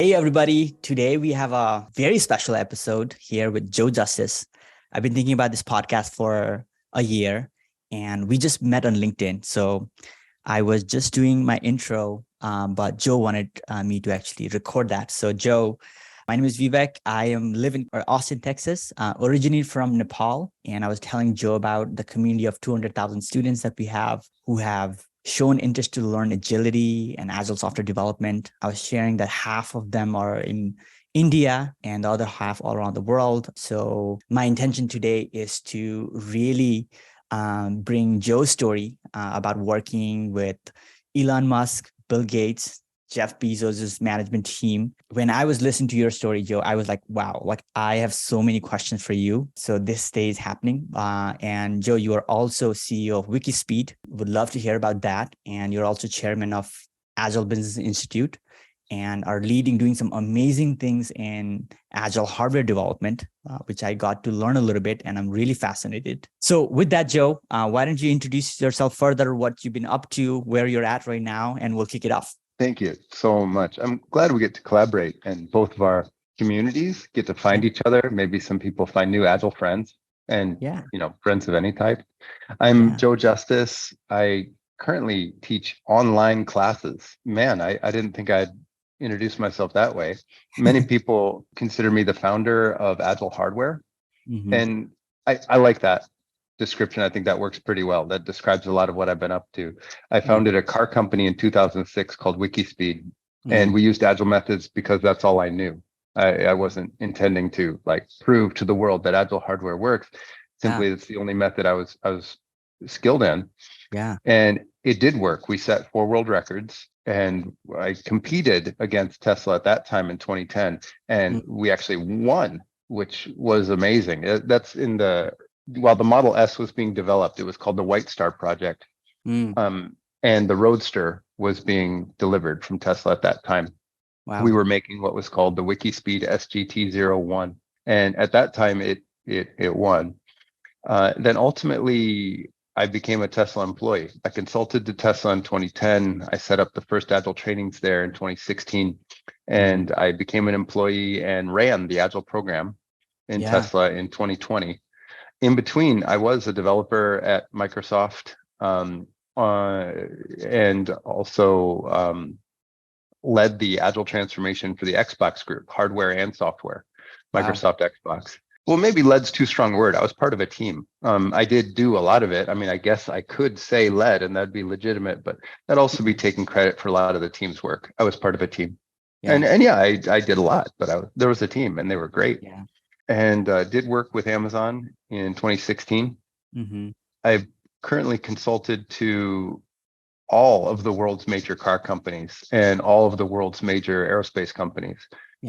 Hey, everybody. Today we have a very special episode here with Joe Justice. I've been thinking about this podcast for a year and we just met on LinkedIn. So I was just doing my intro, but Joe wanted me to actually record that. So, Joe, my name is Vivek. I am living in Austin, Texas, originally from Nepal. And I was telling Joe about the community of 200,000 students that we have who have shown interest to learn agility and agile software development. I was sharing that half of them are in India and the other half all around the world. So my intention today is to really bring Joe's story about working with Elon Musk, Bill Gates, Jeff Bezos' management team. When I was listening to your story, Joe, I was like, wow, like I have so many questions for you. So this stays happening. And Joe, you are also CEO of Wiki Speed. Would love to hear about that. And you're also chairman of Agile Business Institute and are doing some amazing things in agile hardware development, which I got to learn a little bit, and I'm really fascinated. So with that, Joe, why don't you introduce yourself further, what you've been up to, where you're at right now, and we'll kick it off. Thank you so much. I'm glad we get to collaborate and both of our communities get to Yeah, find each other. Maybe some people find new Agile friends and, yeah, friends of any type. I'm yeah. Joe Justice. I currently teach online classes. Man, I didn't think I'd introduce myself that way. Many people consider me the founder of Agile hardware. Hmm. And I like that description. I think that works pretty well. That describes a lot of what I've been up to. I Yeah. founded a car company in 2006 called Wiki Speed, and Hmm. we used agile methods because that's all I knew. I wasn't intending to prove to the world that agile hardware works. Yeah, Simply, it's the only method I was skilled in, yeah. and it did work. We set 4 world records, and I competed against Tesla at that time in 2010, and Mm, we actually won, which was amazing. That's in the while the Model S was being developed, it was called the White Star Project, mm. and the Roadster was being delivered from Tesla at that time. We Wow. were making what was called the Wiki Speed SGT-01, and at that time it won. Then ultimately, I became a Tesla employee. I consulted to Tesla in 2010. I set up the first Agile trainings there in 2016, Mm. and I became an employee and ran the Agile program in Yeah. Tesla in 2020. In between, I was a developer at Microsoft, uh, and also led the Agile transformation for the Xbox group, hardware and software, Wow. Microsoft Xbox. Well, maybe led's too strong a word. I was part of a team. I did do a lot of it. I mean, I guess I could say led and that'd be legitimate, but that'd also be Mm. taking credit for a lot of the team's work. I was part of a team. Yeah. And yeah, I did a lot, but there was a team and they were great. Yeah. And did work with Amazon in 2016. Hmm. I've currently consulted to all of the world's major car companies and all of the world's major aerospace companies.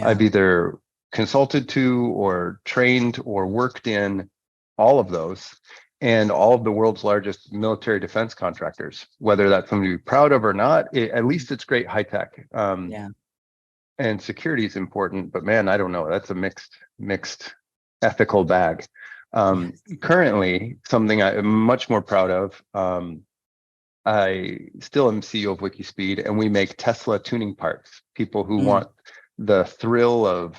I've Yeah. either consulted to or trained or worked in all of those and all of the world's largest military defense contractors, whether that's something to be proud of or not, at least it's great high tech. Yeah. And security is important, but man, I don't know. That's a mixed ethical bag. Yes. Currently, something I'm much more proud of. I still am CEO of Wikispeed, and we make Tesla tuning parts. People who Mm. want the thrill of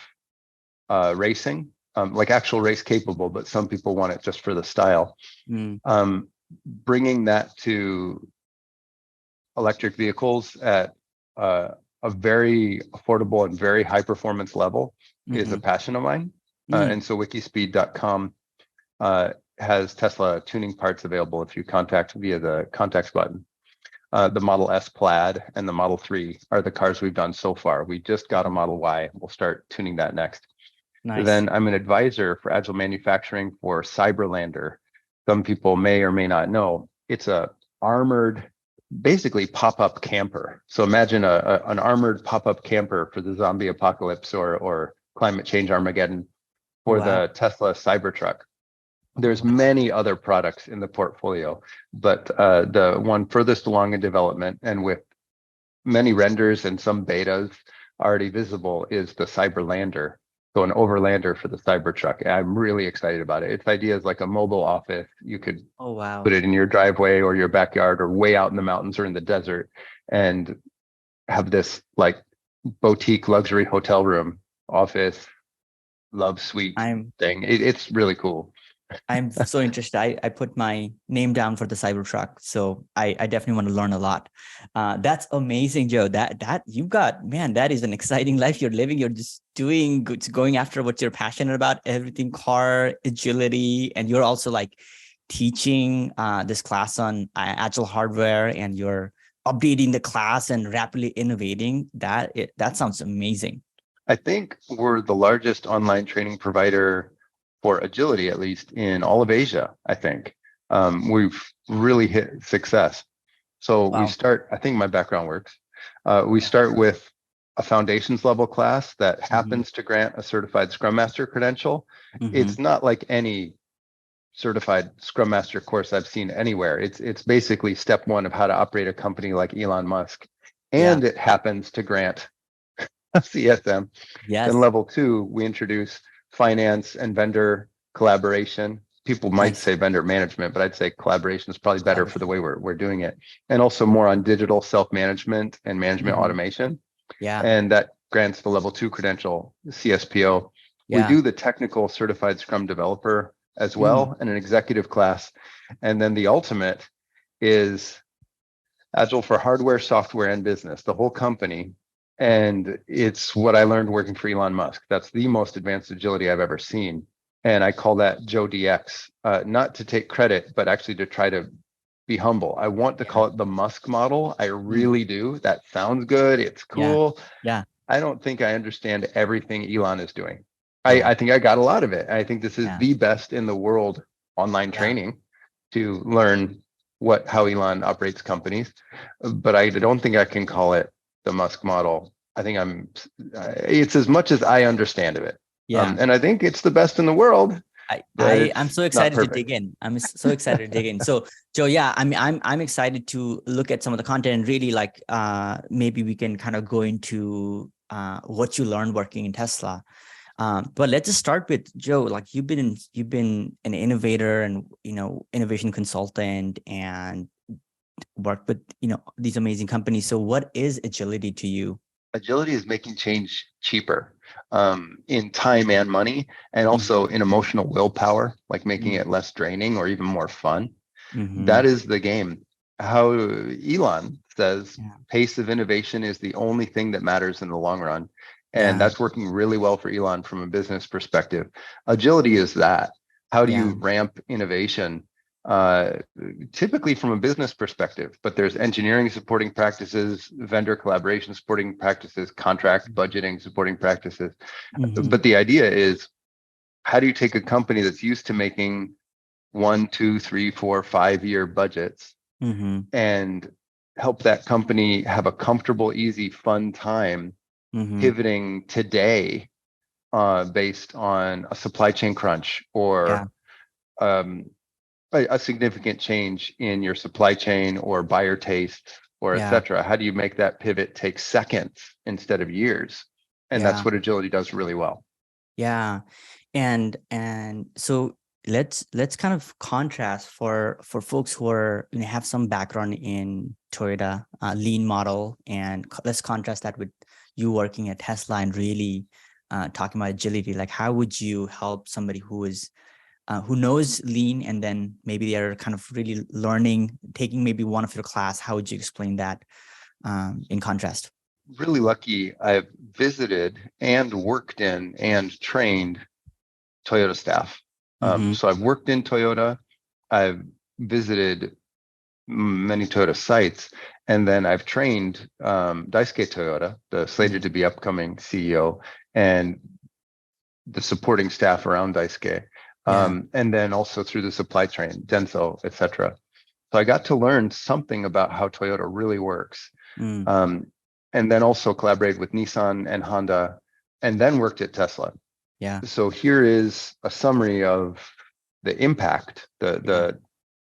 racing, like actual race capable, but some people want it just for the style. Mm. Um, Bringing that to electric vehicles at a very affordable and very high performance level is a Hmm. passion of mine. Mm. And so wikispeed.com has Tesla tuning parts available if you contact via the contacts button. The Model S Plaid and the Model 3 are the cars we've done so far. We just got a Model Y. We'll start tuning that next. Nice. Then I'm an advisor for agile manufacturing for Cyberlander. Some people may or may not know. It's a armored, basically pop-up camper. So imagine an armored pop-up camper for the zombie apocalypse or climate change Armageddon for Wow. the Tesla Cybertruck. There's Wow. many other products in the portfolio, but the one furthest along in development and with many renders and some betas already visible is the Cyberlander. So an overlander for the Cybertruck. And I'm really excited about it. Its idea is like a mobile office. You could Oh, put wow. it in your driveway or your backyard or way out in the mountains or in the desert and have this like boutique luxury hotel room, office, love suite I'm thing. It's really cool. I'm so interested. I put my name down for the Cybertruck, so I definitely want to learn a lot. That's amazing, Joe. That you've got, man, that is an exciting life you're living. You're just doing good, going after what you're passionate about, everything car agility, and you're also like teaching this class on agile hardware, and you're updating the class and rapidly innovating. That sounds amazing. I think we're the largest online training provider for agility, at least in all of Asia. I think we've really hit success. So we Wow. start, I think my background works. We start with a foundations level class that Hmm. happens to grant a certified Scrum Master credential. Hmm. It's not like any certified Scrum Master course I've seen anywhere. It's basically step one of how to operate a company like Elon Musk. Yeah. And it happens to grant a CSM. Then Yes. level two, we introduce finance and vendor collaboration. People might Nice. say vendor management, but I'd say collaboration is probably better for the Collaboration. way we're doing it. And also more on digital self-management and management Hmm. automation. Yeah. And that grants the level two credential, CSPO. We Yeah. do the technical certified Scrum developer as Mm. well and an executive class. And then the ultimate is Agile for hardware, software, and business, the whole company. And it's what I learned working for Elon Musk. That's the most advanced agility I've ever seen. And I call that Joe DX, not to take credit, but actually to try to be humble. I want to Yeah. call it the Musk model. I Mm. really do. That sounds good. It's Yeah. cool. Yeah. I don't think I understand everything Elon is doing. Yeah. I think I got a lot of it. I think this is Yeah. the best in the world online Yeah. training to learn how Elon operates companies. But I don't think I can call it the Musk model. I think it's as much as I understand of it. Yeah. And I think it's the best in the world, but I'm it's so not excited to dig perfect. in. I'm so excited to dig in. So Joe, yeah, I'm excited to look at some of the content and really like maybe we can kind of go into what you learned working in Tesla. But let's just start with Joe. Like you've been an innovator and innovation consultant and worked with these amazing companies. So what is agility to you? Agility is making change cheaper in time and money, and also Mm-hmm. in emotional willpower, like making it Mm-hmm. less draining or even more fun. Mm-hmm. That is the game. How Elon says Yeah. pace of innovation is the only thing that matters in the long run. And Yeah. that's working really well for Elon from a business perspective. Agility is that. How do Yeah. you ramp innovation? Uh, Typically from a business perspective, but there's engineering supporting practices, vendor collaboration supporting practices, contract budgeting supporting practices. Mm-hmm. But the idea is, how do you take a company that's used to making 1, 2, 3, 4, 5 year budgets Mm-hmm. and help that company have a comfortable, easy, fun time Mm-hmm. pivoting today based on a supply chain crunch Yeah. or um, a significant change in your supply chain or buyer taste or et Yeah. cetera. How do you make that pivot take seconds instead of years? And that's Yeah. what agility does really well. Yeah. And so let's kind of contrast for folks who are have some background in Toyota lean model, and let's contrast that with you working at Tesla and really talking about agility. Like, how would you help somebody who knows lean and then maybe they're kind of really learning, taking maybe one of your class? How would you explain that in contrast? Really lucky. I've visited and worked in and trained Toyota staff. Mm-hmm. So I've worked in Toyota, I've visited many Toyota sites, and then I've trained Daisuke Toyota, the slated to be upcoming CEO, and the supporting staff around Daisuke, Yeah. and then also through the supply chain, Denso, etc. So I got to learn something about how Toyota really works, Mm. um, and then also collaborated with Nissan and Honda, and then worked at Tesla. Yeah. So here is a summary of the impact, Yeah.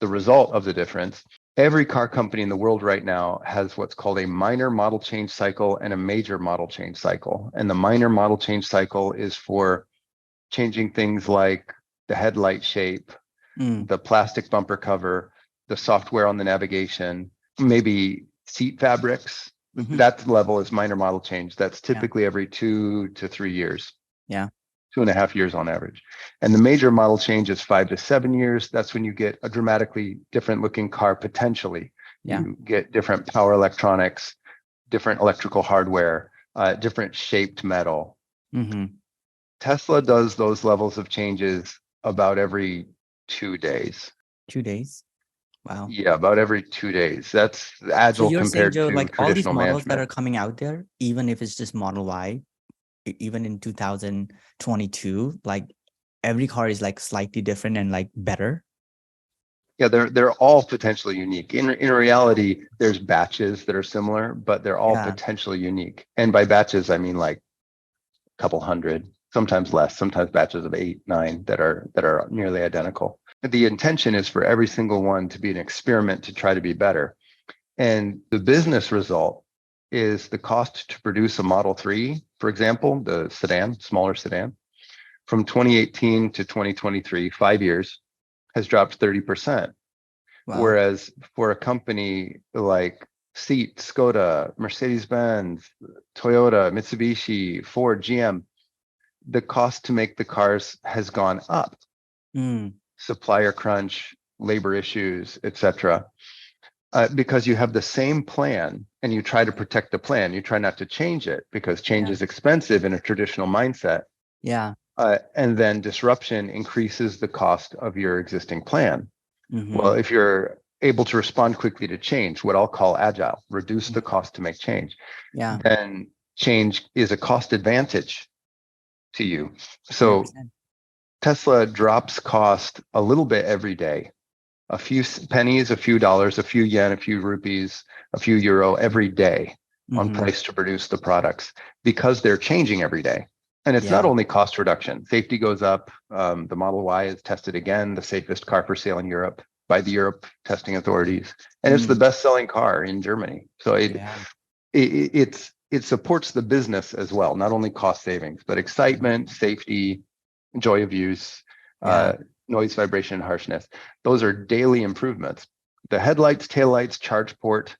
the result of the difference. Every car company in the world right now has what's called a minor model change cycle and a major model change cycle. And the minor model change cycle is for changing things like the headlight shape, Mm. the plastic bumper cover, the software on the navigation, maybe seat fabrics. That level is minor model change. That's typically every 2 to 3 years. Yeah. 2.5 years on average. And the major model change is 5 to 7 years. That's when you get a dramatically different looking car potentially. Yeah. You get different power electronics, different electrical hardware, different shaped metal. Tesla does those levels of changes about every 2 days. 2 days. Wow. Yeah, about every 2 days. That's So agile you're saying, compared Joe, to like all these traditional models that are management. coming out there, even if it's just Model Y, even in 2022, like every car is like slightly different and like better. Yeah, they're all potentially unique. In reality, there's batches that are similar, but they're all Yeah. potentially unique. And by batches, I mean like a couple hundred, sometimes less, sometimes batches of 8, 9 that are nearly identical. The intention is for every single one to be an experiment to try to be better. And the business result is the cost to produce a Model 3, for example, the sedan, smaller sedan, from 2018 to 2023, 5 years, has dropped 30%. Wow. Whereas for a company like Seat, Skoda, Mercedes-Benz, Toyota, Mitsubishi, Ford, GM, the cost to make the cars has gone up. Supplier crunch, labor issues, etc. Because you have the same plan and you try to protect the plan. You try not to change it because change is expensive in a traditional mindset. Yeah. And then disruption increases the cost of your existing plan. Well, if you're able to respond quickly to change, what I'll call agile, reduce the cost to make change, then change is a cost advantage to you. So 100%. Tesla drops cost a little bit every day, a few pennies, a few dollars, a few yen, a few rupees, a few euro every day on price to produce the products because they're changing every day. And it's not only cost reduction. Safety goes up. The Model Y is tested again, the safest car for sale in Europe by the Europe testing authorities. And it's the best-selling car in Germany. So it supports the business as well, not only cost savings, but excitement, safety, joy of use, noise, vibration, and harshness. Those are daily improvements. The headlights, taillights, charge port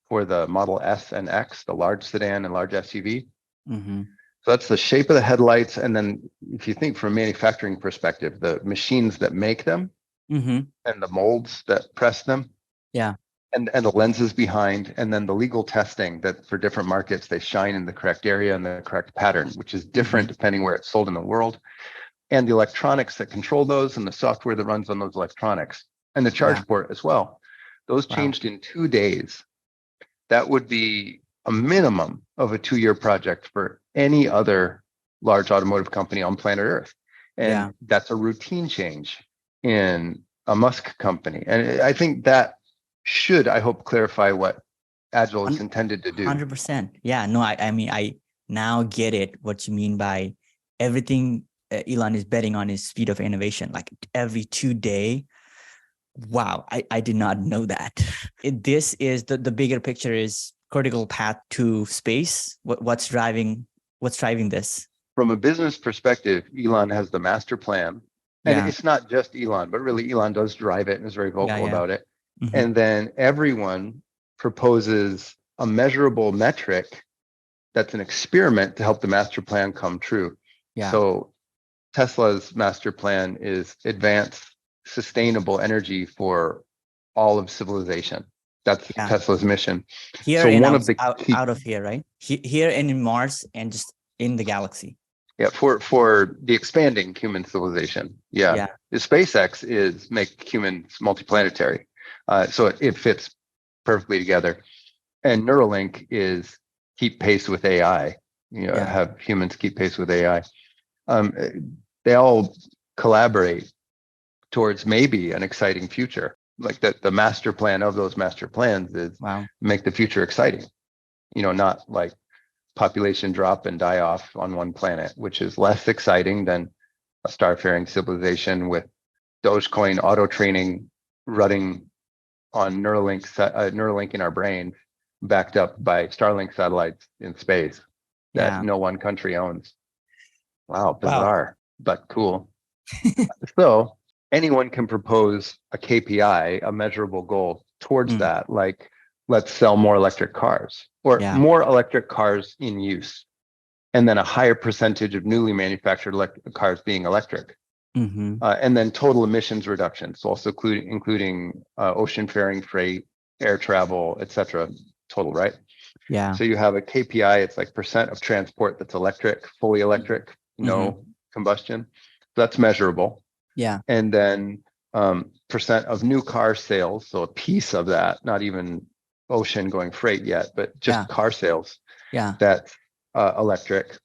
for the Model S and X, the large sedan and large SUV. So that's the shape of the headlights. And then if you think from a manufacturing perspective, the machines that make them and the molds that press them. And the lenses behind, and then the legal testing that for different markets, they shine in the correct area and the correct pattern, which is different depending where it's sold in the world. And the electronics that control those and the software that runs on those electronics and the charge port as well. Those changed in 2 days. That would be a minimum of a 2-year project for any other large automotive company on planet Earth. And that's a routine change in a Musk company. And I think that should, I hope, clarify what Agile is intended to do. 100%. Yeah, no, I mean, I now get it, what you mean by everything Elon is betting on is speed of innovation, like every 2 day. Wow, I did not know that. This is the bigger picture is critical path to space. What's driving this? From a business perspective, Elon has the master plan. And it's not just Elon, but really Elon does drive it and is very vocal about it. And then everyone proposes a measurable metric that's an experiment to help the master plan come true. So Tesla's master plan is advanced sustainable energy for all of civilization. That's Tesla's mission. Here so and one out, of the out of here, right? Here and in Mars and just in the galaxy. Yeah, for the expanding human civilization. The SpaceX is make humans multiplanetary. So it fits perfectly together. And Neuralink is keep pace with AI, have humans keep pace with AI. They all collaborate towards maybe an exciting future. Like that, the master plan of those master plans is make the future exciting. Not like population drop and die off on one planet, which is less exciting than a starfaring civilization with Dogecoin auto training running on Neuralink in our brain, backed up by Starlink satellites in space that no one country owns. Wow, bizarre, but cool. So anyone can propose a KPI, a measurable goal towards that, like let's sell more electric cars or Yeah. more electric cars in use, and then a higher percentage of newly manufactured cars being electric. Mm-hmm. And then total emissions reductions, so also including ocean faring, freight, air travel, et cetera, total, right? Yeah. So you have a KPI, it's like percent of transport that's electric, fully electric, Mm-hmm. no combustion. That's measurable. Yeah. And then percent of new car sales, so a piece of that, not even ocean going freight yet, but Yeah. just car sales, Yeah. that's electric.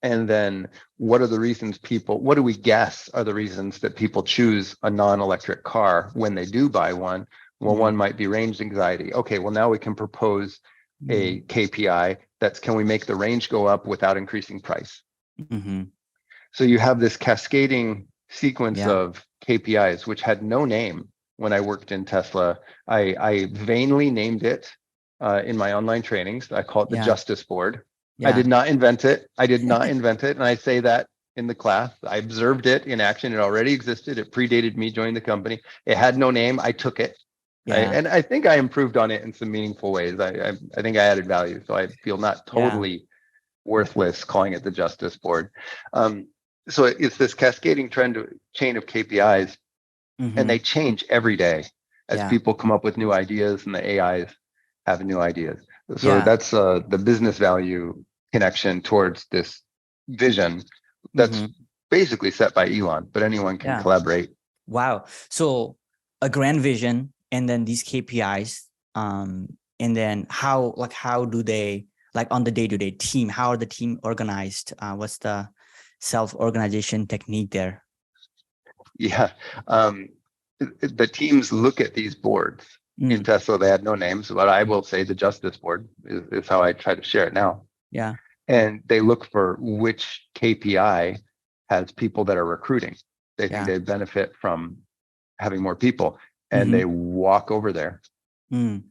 And then what are the reasons what do we guess are the reasons that people choose a non-electric car when they do buy one? Well, Mm-hmm. one might be range anxiety. Okay, well, now we can propose a KPI that's, can we make the range go up without increasing price? Mm-hmm. So you have this cascading sequence Yeah. of KPIs, which had no name when I worked in Tesla. I vainly named it in my online trainings. I call it the Yeah. Justice Board. I Yeah. did not invent it. I did not invent it. And I say that in the class. I observed it in action. It already existed. It predated me joining the company. It had no name. I took it. Yeah. And I think I improved on it in some meaningful ways. I think I added value. So I feel not Yeah. totally worthless calling it the Justice Board. So it's this cascading chain of KPIs, and Mm-hmm. they change every day as Yeah. people come up with new ideas and the AIs have new ideas. So Yeah. that's the business value connection towards this vision that's Mm-hmm. basically set by Elon, but anyone can Yeah. collaborate. Wow. So a grand vision and then these KPIs, and then how do they, like, on the day-to-day team, how are the team organized? What's the self-organization technique there? Yeah. The teams look at these boards. In Mm. Tesla, they had no names, but I will say the Justice Board is how I try to share it now. Yeah. And they look for which KPI has people that are recruiting. They think Yeah. they benefit from having more people, and Mm-hmm. they walk over there. Mm.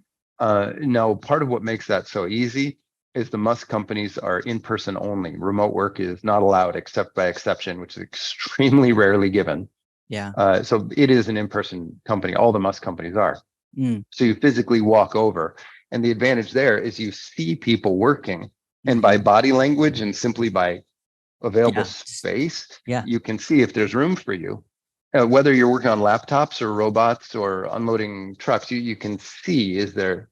Now, part of what makes that so easy is the Musk companies are in-person only. Remote work is not allowed except by exception, which is extremely rarely given. Yeah. So it is an in-person company. All the Musk companies are. Mm. So you physically walk over. And the advantage there is you see people working. And by Mm-hmm. body language and simply by available Yeah. space, Yeah. you can see if there's room for you. Whether you're working on laptops or robots or unloading trucks, you can see, is there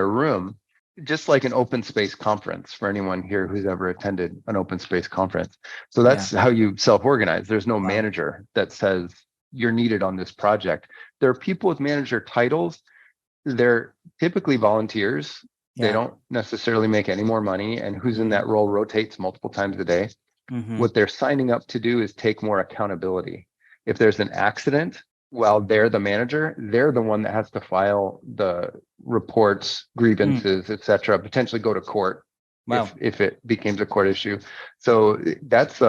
room? Just like an open space conference for anyone here who's ever attended an open space conference. So Yeah. that's how you self-organize. There's no Wow. manager that says you're needed on this project. There are people with manager titles. They're typically volunteers. They Yeah. don't necessarily make any more money, and who's in Mm-hmm. that role rotates multiple times a day. Mm-hmm. What they're signing up to do is take more accountability. If there's an accident, while they're the manager, they're the one that has to file the reports, Mm. grievances, et cetera, potentially go to court Wow. if it becomes a court issue. So that's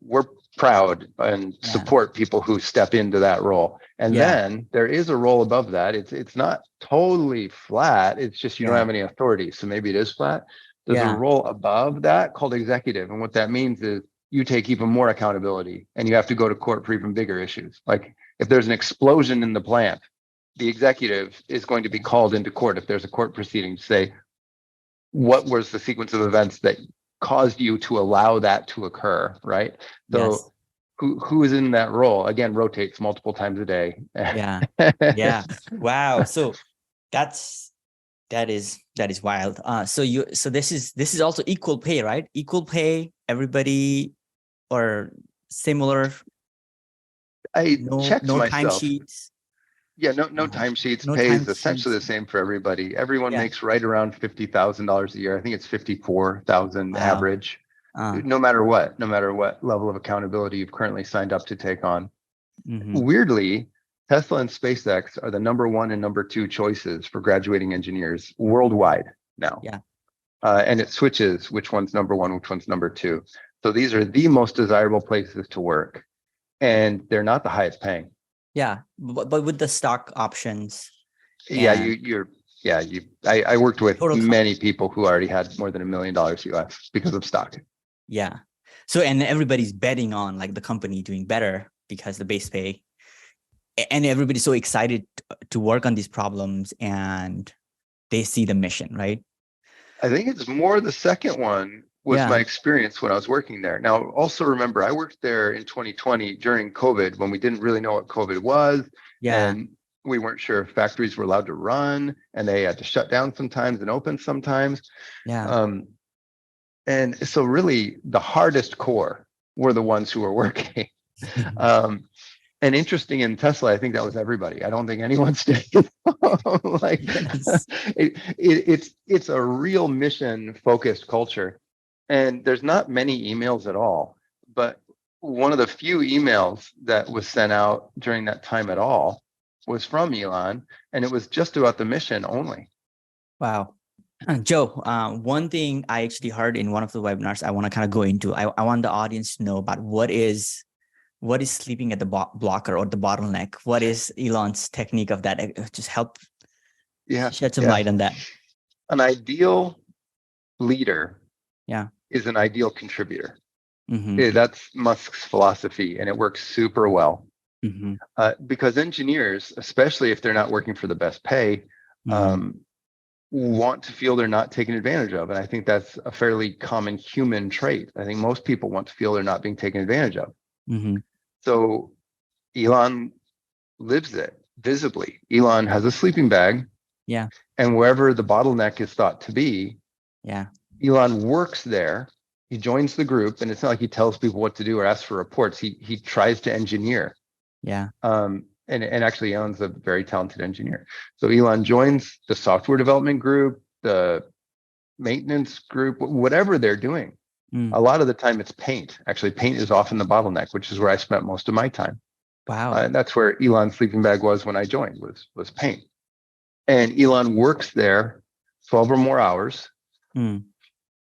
we're proud and Yeah. support people who step into that role. And Yeah. then there is a role above that. It's not totally flat. It's just you don't Yeah. have any authority. So maybe it is flat. There's a Yeah. role above that called executive. And what that means is you take even more accountability and you have to go to court for even bigger issues. Like if there's an explosion in the plant, the executive is going to be called into court if there's a court proceeding to say, what was the sequence of events that caused you to allow that to occur, right? Yes. So who is in that role? Again, rotates multiple times a day. Yeah. Yeah. Wow. So that is wild. So this is also equal pay, right? Equal pay, everybody, or similar? I No, checked no myself. timesheets. Yeah, no timesheets. No Pay is essentially timesheets. the same for everybody. Everyone Yeah. makes right around $50,000 a year. I think it's 54,000 Wow. average. No matter what level of accountability you've currently signed up to take on. Mm-hmm. Weirdly, Tesla and SpaceX are the number one and number two choices for graduating engineers worldwide now. Yeah. And it switches which one's number one, which one's number two. So these are the most desirable places to work, and they're not the highest paying. Yeah. But with the stock options. Yeah, And I worked with total many people who already had more than $1 million US because of stock. Yeah. So, and everybody's betting on like the company doing better because the base pay, and everybody's so excited to work on these problems, and they see the mission, right? I think it's more the second one was my Yeah. experience when I was working there. Now, also remember, I worked there in 2020 during COVID when we didn't really know what COVID was, Yeah. and we weren't sure if factories were allowed to run, and they had to shut down sometimes and open sometimes. Yeah. Um, and so really the hardest core were the ones who were working. Um, and interesting in Tesla, I think that was everybody. I don't think anyone stayed like Yes. it's a real mission focused culture. And there's not many emails at all. But one of the few emails that was sent out during that time at all was from Elon, and it was just about the mission only. Wow. Joe, one thing I actually heard in one of the webinars I want to kind of go into, I want the audience to know about what is sleeping at the blocker or the bottleneck? What is Elon's technique of that? Just help Yeah, shed some yeah. light on that. An ideal leader Yeah. is an ideal contributor. Mm-hmm. That's Musk's philosophy, and it works super well. Mm-hmm. Because engineers, especially if they're not working for the best pay, Mm-hmm. want to feel they're not taken advantage of. And I think that's a fairly common human trait. I think most people want to feel they're not being taken advantage of. Mm-hmm. So Elon lives it visibly. Elon has a sleeping bag, Yeah. and wherever the bottleneck is thought to be, Yeah. Elon works there. He joins the group, and it's not like he tells people what to do or asks for reports. He tries to engineer. Yeah. And actually, Elon's a very talented engineer. So Elon joins the software development group, the maintenance group, whatever they're doing. Mm. A lot of the time, it's paint. Actually, paint is often the bottleneck, which is where I spent most of my time. Wow. And that's where Elon's sleeping bag was when I joined, was paint. And Elon works there 12 or more hours, Mm.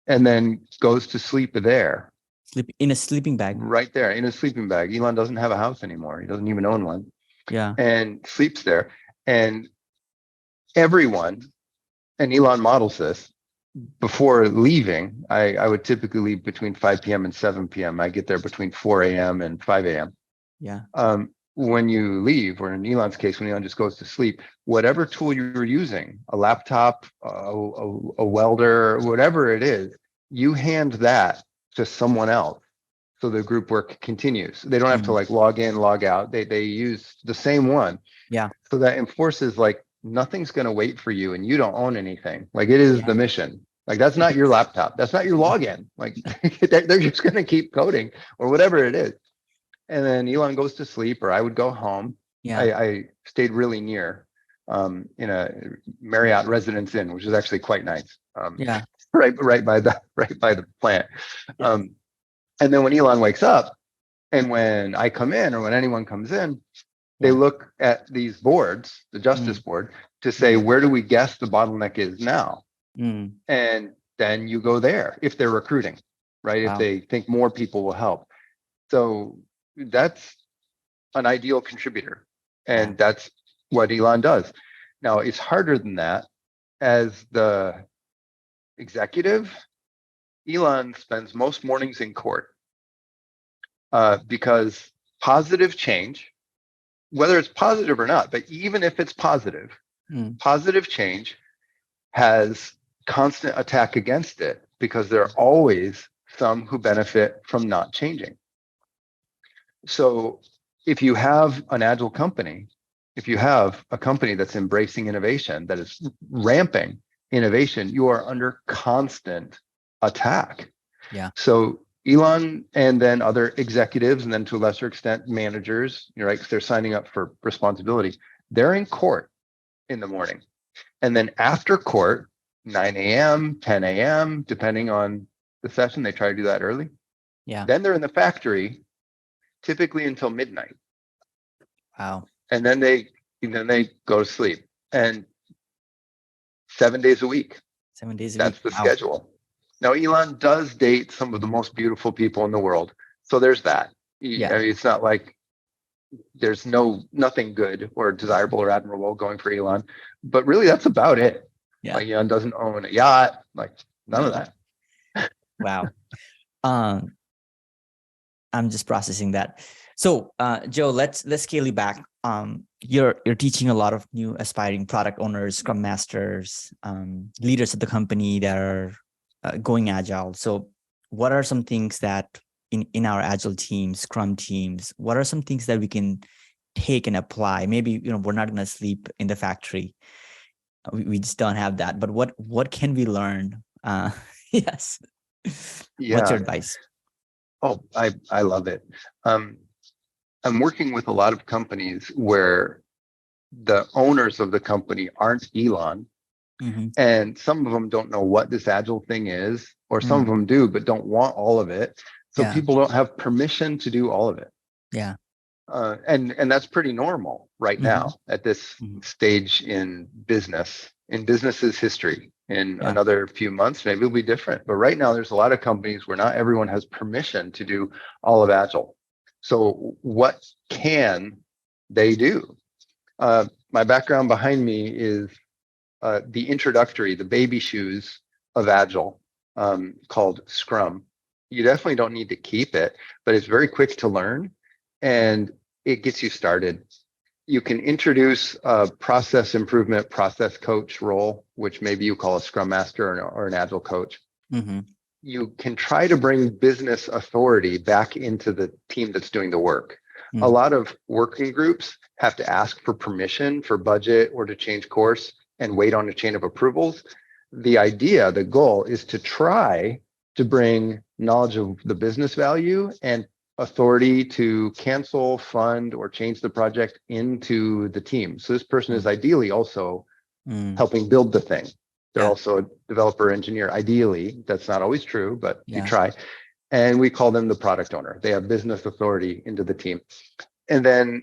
and then goes to sleep there. Sleep in a sleeping bag. Right there in a sleeping bag. Elon doesn't have a house anymore. He doesn't even own one, Yeah. and sleeps there. And everyone, and Elon models this, before leaving, I would typically leave between 5 p.m. and 7 p.m. I get there between 4 a.m. and 5 a.m. Yeah. When you leave, or in Elon's case, when Elon just goes to sleep, whatever tool you're using, a laptop, a welder, whatever it is, you hand that to someone else. So the group work continues. They don't have to like log in, log out. They use the same one. Yeah. So that enforces like nothing's going to wait for you, and you don't own anything. Like it is the mission. Like that's not your laptop. That's not your login. Like they're just going to keep coding or whatever it is. And then Elon goes to sleep, or I would go home. Yeah. I stayed really near in a Marriott Residence Inn, which is actually quite nice. Yeah. Right by the plant. And then when Elon wakes up, and when I come in, or when anyone comes in, they look at these boards, the justice board, to say, where do we guess the bottleneck is now? And then you go there if they're recruiting, right? If they think more people will help. So that's an ideal contributor. And that's what Elon does. Now, it's harder than that. As the executive, Elon spends most mornings in court because positive change, whether it's positive or not, but even if it's positive, positive change has constant attack against it because there are always some who benefit from not changing. So if you have an agile company, if you have a company that's embracing innovation, that is ramping innovation, you are under constant attack. Yeah. So Elon and then other executives, and then to a lesser extent managers, right, because they're signing up for responsibility, they're in court in the morning. And then after court, 9 a.m., 10 a.m., depending on the session, they try to do that early. Yeah. Then they're in the factory, typically until midnight. Wow. And then they go to sleep. And 7 days a week. 7 days a That's week. the schedule. Now, Elon does date some of the most beautiful people in the world. So there's that. I mean, it's not like there's nothing good or desirable or admirable going for Elon, but really that's about it. Yeah. Like Elon doesn't own a yacht, like none of that. Wow. I'm just processing that. So, Joe, let's scale you back. You're teaching a lot of new aspiring product owners, scrum masters, leaders of the company that are going agile. So, what are some things that in our agile teams, scrum teams, what are some things that we can take and apply? Maybe we're not going to sleep in the factory. We just don't have that. But what can we learn? Yes. What's your Yeah. advice? Oh, I love it. I'm working with a lot of companies where the owners of the company aren't Elon, Mm-hmm. and some of them don't know what this agile thing is, or some of Mm. them do, but don't want all of it. So Yeah. people don't have permission to do all of it. Yeah. And that's pretty normal right Mm-hmm. now at this Mm-hmm. stage in business's history. In Yeah. another few months, maybe it'll be different. But right now, there's a lot of companies where not everyone has permission to do all of Agile. So what can they do? My background behind me is the baby shoes of Agile, called Scrum. You definitely don't need to keep it, but it's very quick to learn and it gets you started. You can introduce a process improvement, process coach role, which maybe you call a Scrum Master or an Agile coach. Mm-hmm. You can try to bring business authority back into the team that's doing the work. A Mm. lot of working groups have to ask for permission for budget or to change course and wait on a chain of approvals. The goal is to try to bring knowledge of the business value and authority to cancel, fund, or change the project into the team. So this person is ideally also Mm. helping build the thing. They're Yeah. also a developer engineer. Ideally, that's not always true, but you Yeah. try. And we call them the product owner. They have business authority into the team. And then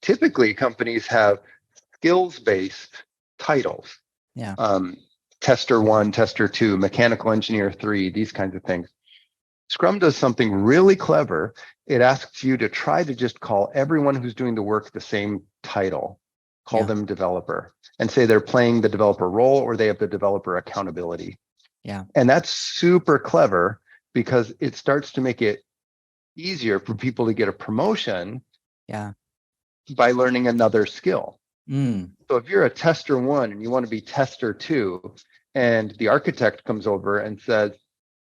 typically companies have skills-based titles. Yeah. Tester 1, tester 2, mechanical engineer 3, these kinds of things. Scrum does something really clever. It asks you to try to just call everyone who's doing the work the same title. Call Yeah. them developer and say they're playing the developer role or they have the developer accountability. Yeah. And that's super clever because it starts to make it easier for people to get a promotion Yeah. by learning another skill. Mm. So if you're a tester 1 and you want to be tester 2, and the architect comes over and says,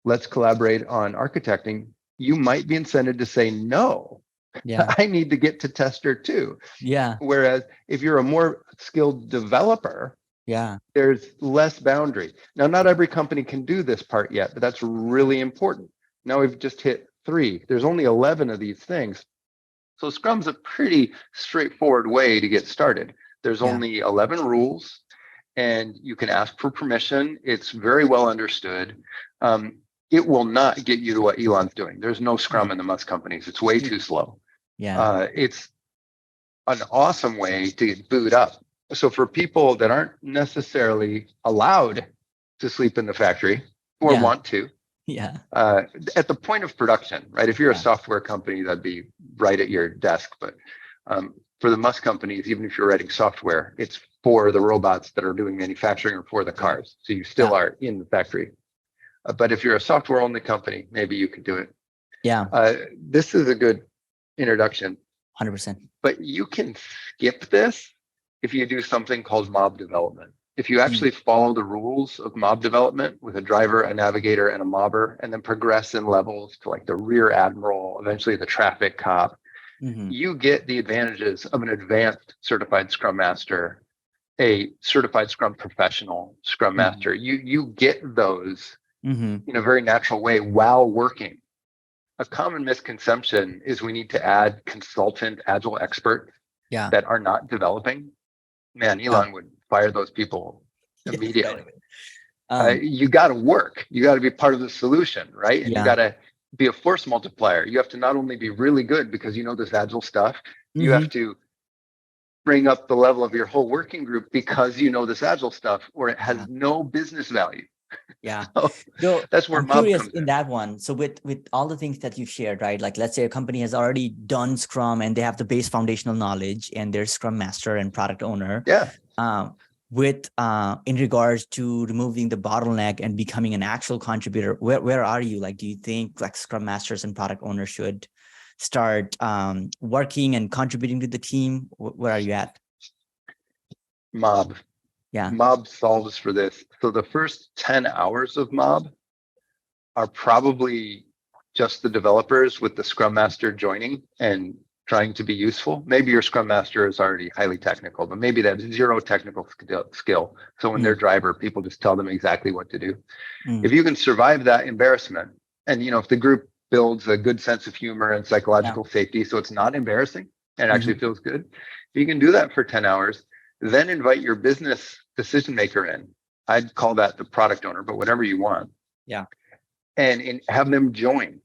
let's collaborate on architecting, you might be incented to say, no, Yeah. I need to get to tester 2. Yeah. Whereas if you're a more skilled developer, Yeah. there's less boundary. Now, not every company can do this part yet, but that's really important. Now we've just hit 3. There's only 11 of these things. So Scrum's a pretty straightforward way to get started. There's Yeah. only 11 rules and you can ask for permission. It's very well understood. It will not get you to what Elon's doing. There's no Scrum in the Musk companies. It's way too slow. Yeah. It's an awesome way to get booed up. So for people that aren't necessarily allowed to sleep in the factory or Yeah. want to, Yeah. at the point of production, right? If you're a Yeah. software company, that'd be right at your desk. But for the Musk companies, even if you're writing software, it's for the robots that are doing manufacturing or for the cars. So you still Yeah. are in the factory. But if you're a software only company, maybe you could do it. Yeah. This is a good introduction, 100%. but you can skip this if you do something called mob development. If you actually follow the rules of mob development with a driver, a navigator, and a mobber, and then progress in levels to like the rear admiral, eventually the traffic cop, Mm-hmm. you get the advantages of an advanced certified Scrum Master, a certified Scrum professional Scrum Master. You get those Mm-hmm. in a very natural way while working. A common misconception is we need to add consultant agile experts Yeah. that are not developing. Man, Yeah. Elon would fire those people Yes, immediately. right away. You got to work. You got to be part of the solution, right? And you Yeah. got to be a force multiplier. You have to not only be really good because you know this agile stuff, you have to bring up the level of your whole working group because you know this agile stuff, or it has no business value. Yeah. So that's where I'm mob curious comes in that one. So with all the things that you've shared, right? Like let's say a company has already done Scrum and they have the base foundational knowledge and they're Scrum Master and product owner. Yeah. In regards to removing the bottleneck and becoming an actual contributor, where are you? Like, do you think like Scrum Masters and product owners should start working and contributing to the team? Where are you at? Mob. Yeah. Mob solves for this. So the first 10 hours of Mob are probably just the developers with the Scrum Master joining and trying to be useful. Maybe your Scrum Master is already highly technical, but maybe they have zero technical skill. So when they're driver, people just tell them exactly what to do. If you can survive that embarrassment, and if the group builds a good sense of humor and psychological safety, so it's not embarrassing and actually feels good. If you can do that for 10 hours, then invite your business decision maker in. I'd call that the product owner, but whatever you want. Yeah. And have them join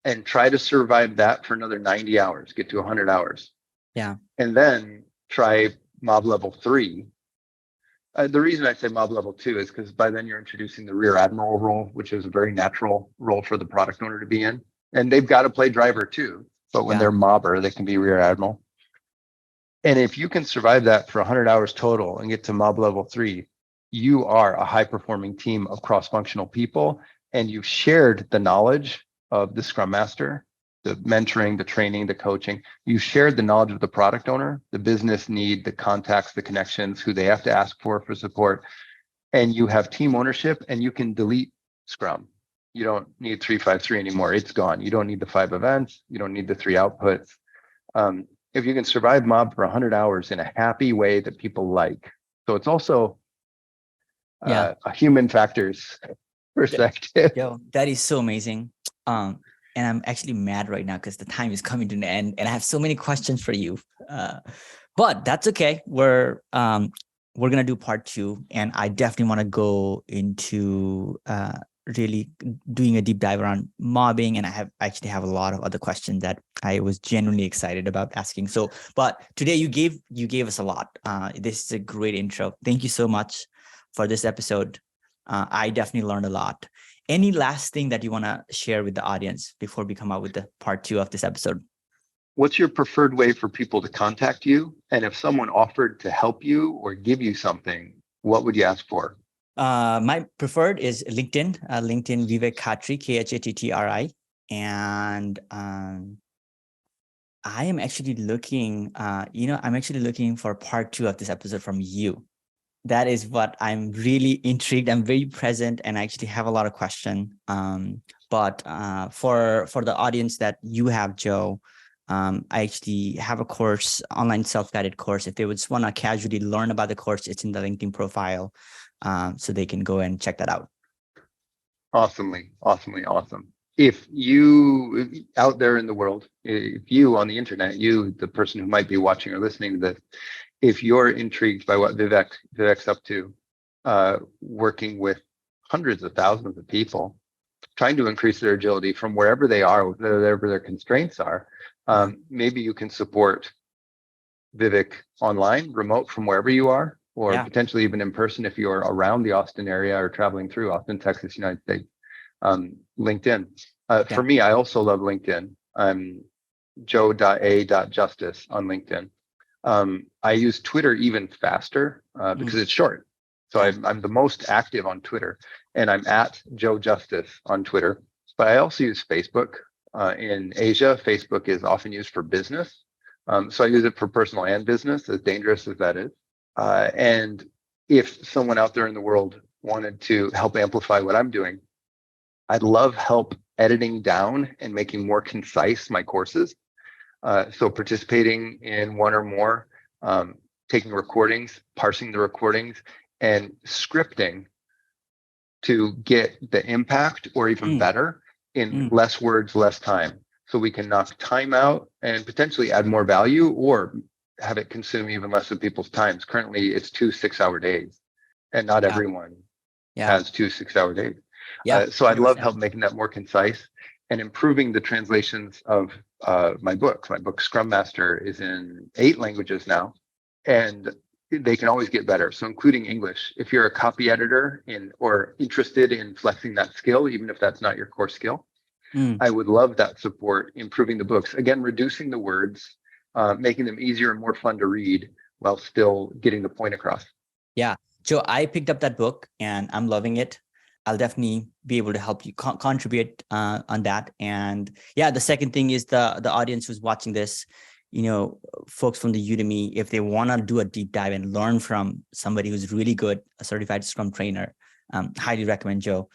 and try to survive that for another 90 hours, get to 100 hours. Yeah. And then try mob level 3. The reason I say mob level 2 is because by then you're introducing the rear admiral role, which is a very natural role for the product owner to be in. And they've got to play driver too. But when they're mobber, they can be rear admiral. And if you can survive that for 100 hours total and get to mob level 3, you are a high performing team of cross-functional people. And you've shared the knowledge of the Scrum Master, the mentoring, the training, the coaching. You shared the knowledge of the product owner, the business need, the contacts, the connections, who they have to ask for support. And you have team ownership, and you can delete Scrum. You don't need 353 anymore. It's gone. You don't need the 5 events. You don't need the 3 outputs. If you can survive mob for 100 hours in a happy way that people like. So it's also a human factors perspective. Yo, that is so amazing. And I'm actually mad right now because the time is coming to an end, and I have so many questions for you. But that's okay. We're gonna do part 2, and I definitely want to go into really doing a deep dive around mobbing, and I actually have a lot of other questions that I was genuinely excited about asking. So, but today you gave us a lot. This is a great intro. Thank you so much for this episode. I definitely learned a lot. Any last thing that you want to share with the audience before we come out with the part 2 of this episode? What's your preferred way for people to contact you? And if someone offered to help you or give you something, what would you ask for? My preferred is LinkedIn. LinkedIn Vivek Khatri, Khattri, and I am actually looking. I'm actually looking for part 2 of this episode from you. That is what I'm really intrigued. I'm very present, and I actually have a lot of questions. But for the audience that you have, Joe, I actually have a course, online self-guided course. If they would just want to casually learn about the course, it's in the LinkedIn profile, so they can go and check that out. Awesome. If you out there in the world, if you on the internet, you, the person who might be watching or listening to this, if you're intrigued by what Vivek's up to, working with hundreds of thousands of people, trying to increase their agility from wherever they are, whatever their constraints are, maybe you can support Vivek online, remote from wherever you are, or potentially even in person if you're around the Austin area or traveling through Austin, Texas, United States. LinkedIn. For me, I also love LinkedIn. I'm joe.a.justice on LinkedIn. I use Twitter even faster because it's short. So I'm the most active on Twitter, and I'm at Joe Justice on Twitter. But I also use Facebook. In Asia, Facebook is often used for business. So I use it for personal and business, as dangerous as that is. And if someone out there in the world wanted to help amplify what I'm doing, I'd love help editing down and making more concise my courses. So participating in one or more, taking recordings, parsing the recordings, and scripting to get the impact or even better in less words, less time. So we can knock time out and potentially add more value or have it consume even less of people's times. Currently, it's 2 6-hour days, and not everyone has 2 6-hour days. So I'd love help making that more concise and improving the translations of my book. My book, Scrum Master, is in 8 languages now, and they can always get better. So including English. If you're a copy editor or interested in flexing that skill, even if that's not your core skill, I would love that support, improving the books. Again, reducing the words, making them easier and more fun to read while still getting the point across. Yeah. Joe, I picked up that book and I'm loving it. I'll definitely be able to help you contribute on that. And yeah, the second thing is the audience who's watching this, folks from the Udemy, if they want to do a deep dive and learn from somebody who's really good, a certified Scrum trainer, highly recommend Joe.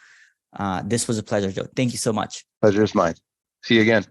This was a pleasure, Joe. Thank you so much. Pleasure is mine. See you again.